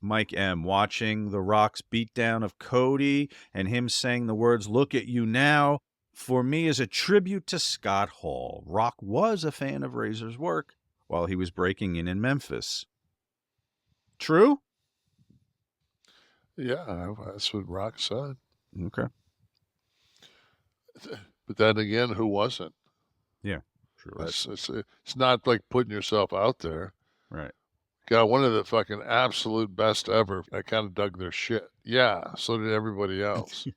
Mike M. Watching The Rock's beatdown of Cody and him saying the words, "Look at you now," for me is a tribute to Scott Hall. Rock was a fan of Razor's work while he was breaking in Memphis. True? Yeah, that's what Rock said. Okay. But then again, who wasn't? Yeah, sure. It's not like putting yourself out there. Right. Got one of the fucking absolute best ever. I kind of dug their shit. Yeah, so did everybody else.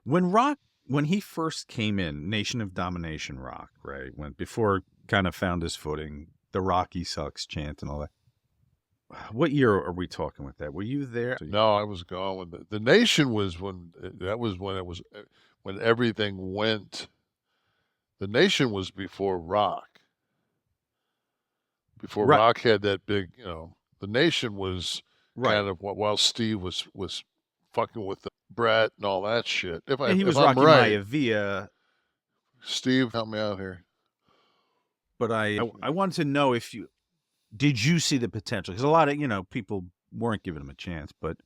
When he first came in, Nation of Domination Rock, right? Before kind of found his footing, the Rocky sucks chant and all that. What year are we talking with that? Were you there? No, I was gone when the Nation was when that was when it was when everything went. The Nation was before Rock. Before Right. Rock had that big, the Nation was Right. kind of while Steve was fucking with the Brett and all that shit. If he was I'm Rocky right, Maivia. Steve, help me out here. But I wanted to know if did you see the potential? Because a lot of people weren't giving him a chance. But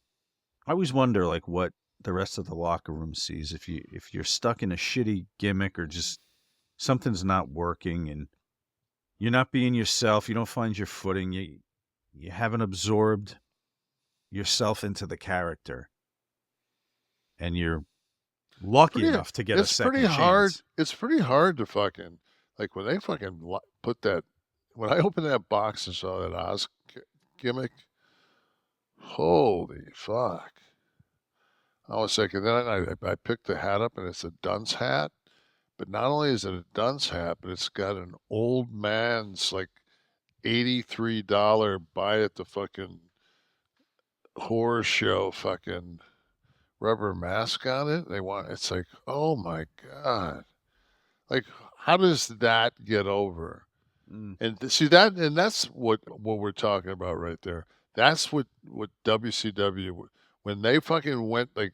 I always wonder like what the rest of the locker room sees if you're stuck in a shitty gimmick or just something's not working and you're not being yourself. You don't find your footing. You haven't absorbed yourself into the character, and you're lucky enough to get a second chance. It's pretty hard to fucking like when they fucking put that. When I opened that box and saw that Oz gimmick, holy fuck! I was thinking. Then I picked the hat up and it's a dunce hat. But not only is it a dunce hat, but it's got an old man's like $83 buy at the fucking horror show fucking rubber mask on it. It's like, oh my God. Like, how does that get over? And see that, and that's what we're talking about right there. That's what WCW, when they fucking went, like,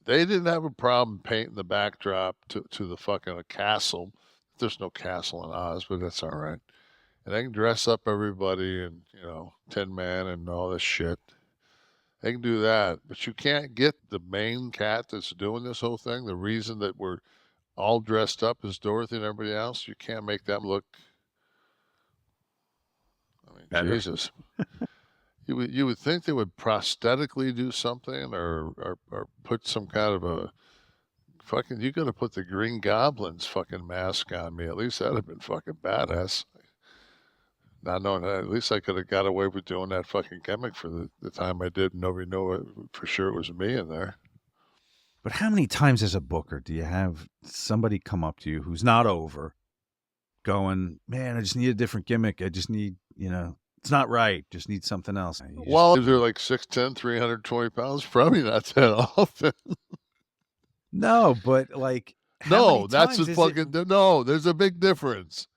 they didn't have a problem painting the backdrop to the fucking castle. There's no castle in Oz, but that's all right. And they can dress up everybody and, Tin Man and all this shit. They can do that. But you can't get the main cat that's doing this whole thing, the reason that we're all dressed up as Dorothy and everybody else, you can't make them look. I mean, Better. Jesus. You would think they would prosthetically do something or put some kind of a fucking. You got to put the Green Goblin's fucking mask on me. At least that'd have been fucking badass. Not knowing that, at least I could have got away with doing that fucking gimmick for the time I did. Nobody knew it, for sure it was me in there. But how many times as a booker do you have somebody come up to you who's not over, going, "Man, I just need a different gimmick. I just need, it's not right. Just need something else." Well, if they're like 6'10", 320 pounds, probably not that often. No, but like, no, that's a fucking no. There's a big difference.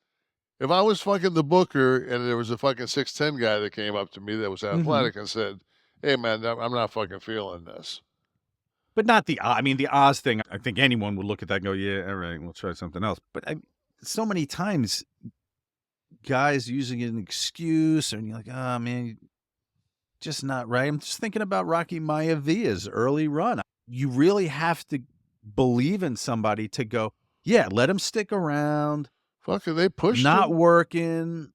If I was fucking the booker and there was a fucking 6'10" guy that came up to me that was athletic and said, "Hey man, I'm not fucking feeling this." But not the Oz thing. I think anyone would look at that and go, "Yeah, all right, we'll try something else." But so many times, guys using an excuse, and you're like, "Oh man, just not right." I'm just thinking about Rocky Maivia's early run. You really have to believe in somebody to go, "Yeah, let him stick around." Fucking, they pushed not him. working.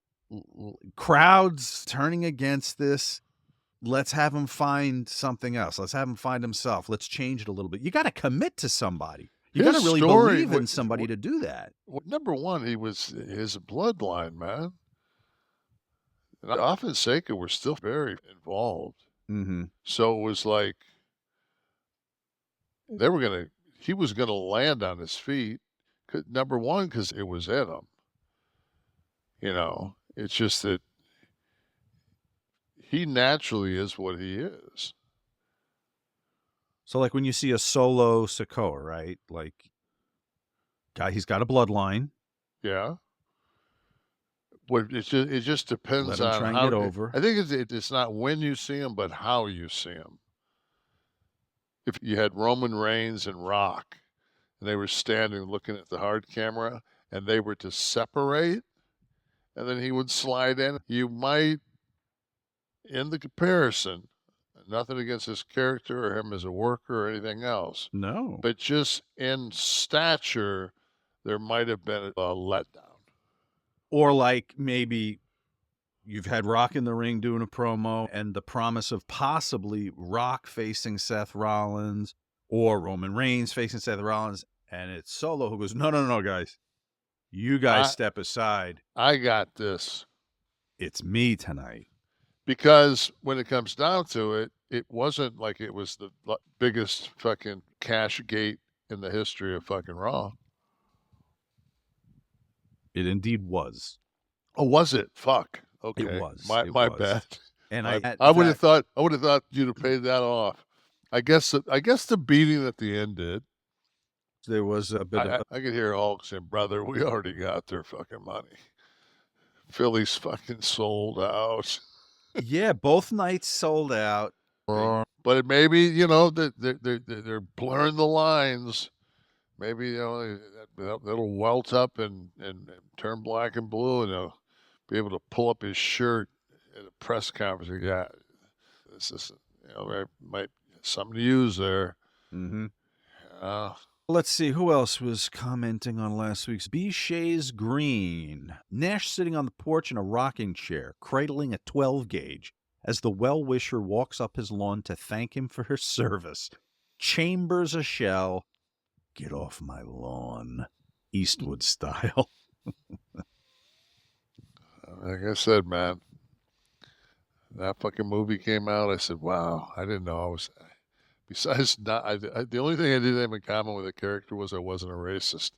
Crowds turning against this. Let's have him find something else. Let's have him find himself. Let's change it a little bit. You got to commit to somebody. You got to really believe in somebody to do that. Number one, his bloodline, man. And Off and Seika were still very involved. So it was like he was gonna land on his feet. Number one, because it was in him. It's just that he naturally is what he is. So like when you see a solo Sikoa, right? Like, he's got a bloodline. Yeah. It just depends on how. Get over. I think it's not when you see him, but how you see him. If you had Roman Reigns and Rock, and they were standing looking at the hard camera, and they were to separate, and then he would slide in, you might in the comparison, nothing against his character or him as a worker or anything else, No. but just in stature, there might have been a letdown. Or like maybe you've had Rock in the ring doing a promo and the promise of possibly Rock facing Seth Rollins or Roman Reigns facing Seth Rollins, and it's Solo who goes, no, no, no, guys. You guys step aside. I got this. It's me tonight. Because when it comes down to it, it wasn't like it was the biggest fucking cash gate in the history of fucking Raw. It indeed was. Oh, was it? Fuck. Okay. It was. My bad. And I would have thought you'd have paid that off. I guess the beating at the end did. There was a bit of I could hear Hulk saying, "Brother, we already got their fucking money. Philly's fucking sold out." yeah, both nights sold out. But maybe, you know, they're blurring the lines. Maybe, you know, that'll welt up and turn black and blue, and they'll be able to pull up his shirt at a press conference. Yeah, this is, you know, might something to use there. Mm-hmm. Let's see, who else was commenting on last week's B. Shays Green. Nash sitting on the porch in a rocking chair, cradling a 12 gauge, as the well-wisher walks up his lawn to thank him for his service. Chambers a shell. Get off my lawn. Eastwood style. Like I said, man, that fucking movie came out. I said, wow, I didn't know I was... Besides, the only thing I did have in common with the character was I wasn't a racist.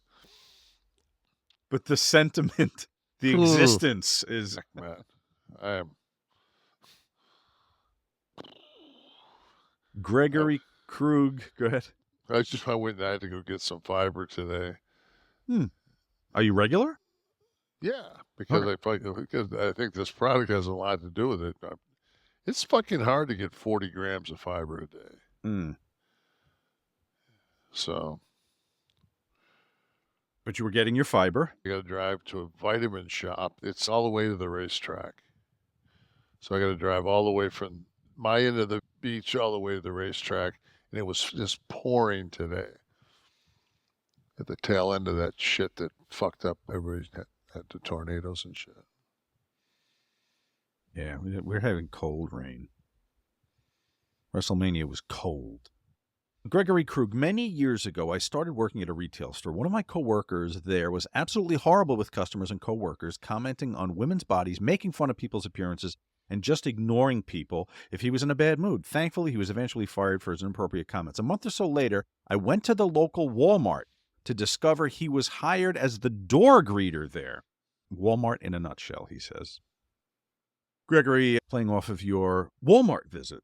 But the sentiment, the existence is... Man, I am... Gregory Krug, go ahead. I had to go get some fiber today. Are you regular? Yeah, because I think this product has a lot to do with it. It's fucking hard to get 40 grams of fiber a day. So. But you were getting your fiber. I got to drive to a vitamin shop. It's all the way to the racetrack. So I got to drive all the way from my end of the beach all the way to the racetrack. And it was just pouring today. At the tail end of that shit that fucked up everybody had the tornadoes and shit. Yeah, we're having cold rain. WrestleMania was cold. Gregory Krug, many years ago, I started working at a retail store. One of my coworkers there was absolutely horrible with customers and coworkers, commenting on women's bodies, making fun of people's appearances, and just ignoring people if he was in a bad mood. Thankfully, he was eventually fired for his inappropriate comments. A month or so later, I went to the local Walmart to discover he was hired as the door greeter there. Walmart in a nutshell, he says. Gregory, playing off of your Walmart visit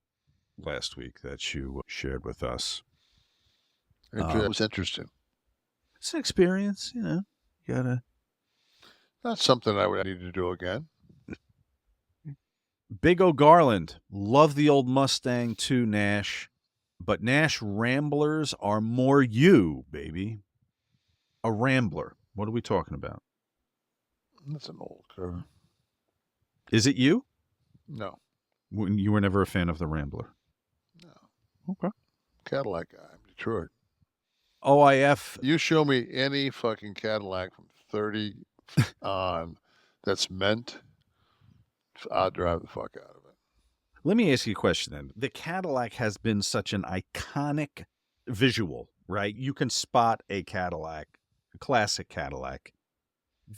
last week that you shared with us. It was interesting. It's an experience, you know. You gotta... Not something I would need to do again. Big O Garland, love the old Mustang too, Nash. But Nash Ramblers are more you, baby. A Rambler. What are we talking about? That's an old car. Is it you? No. You were never a fan of the Rambler? No. Okay. Cadillac guy. I'm Detroit. OIF. You show me any fucking Cadillac from 30 on that's meant, I'll drive the fuck out of it. Let me ask you a question then. The Cadillac has been such an iconic visual, right? You can spot a Cadillac, a classic Cadillac.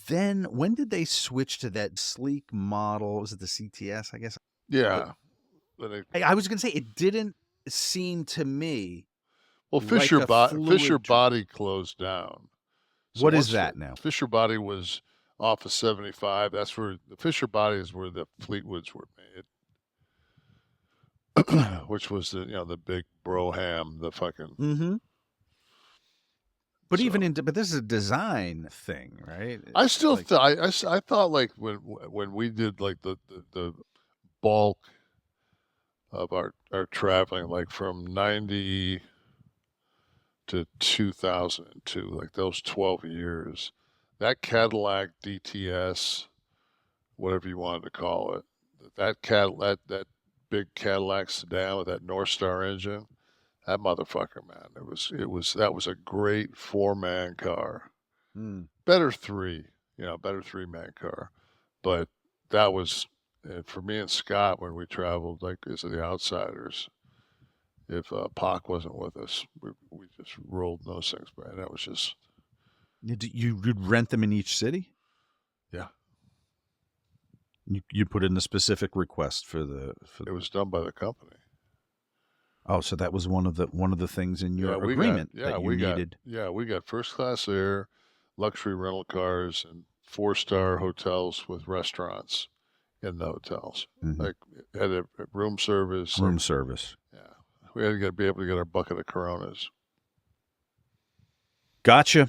Then when did they switch to that sleek model? Was it the CTS, I guess? Yeah. I was going to say, it didn't seem to me. Well, Fisher Body closed down. So what is that now? Fisher Body was off of 75. That's where the Fisher Body is where the Fleetwoods were made, which was the big Broham, the fucking. Mm-hmm. But but this is a design thing, right? I still I thought like when we did like the bulk of our traveling, like from 90 to 2002, like those 12 years, that Cadillac DTS, whatever you wanted to call it, that Cadillac, that big Cadillac sedan with that Rockstar engine. That motherfucker, man. That was a great 4-man car. Better 3, better 3-man car. But that was, for me and Scott, when we traveled, like, as the outsiders, if Pac wasn't with us, we just rolled those things, man. That was just, You'd rent them in each city? yeah. You put in a specific request for It was done by the company. Oh, so that was one of the things in your agreement that you needed. We got first class air, luxury rental cars, and 4-star hotels with restaurants in the hotels. Like, had a room service. Room service. Yeah, we had to be able to get our bucket of Coronas. Gotcha.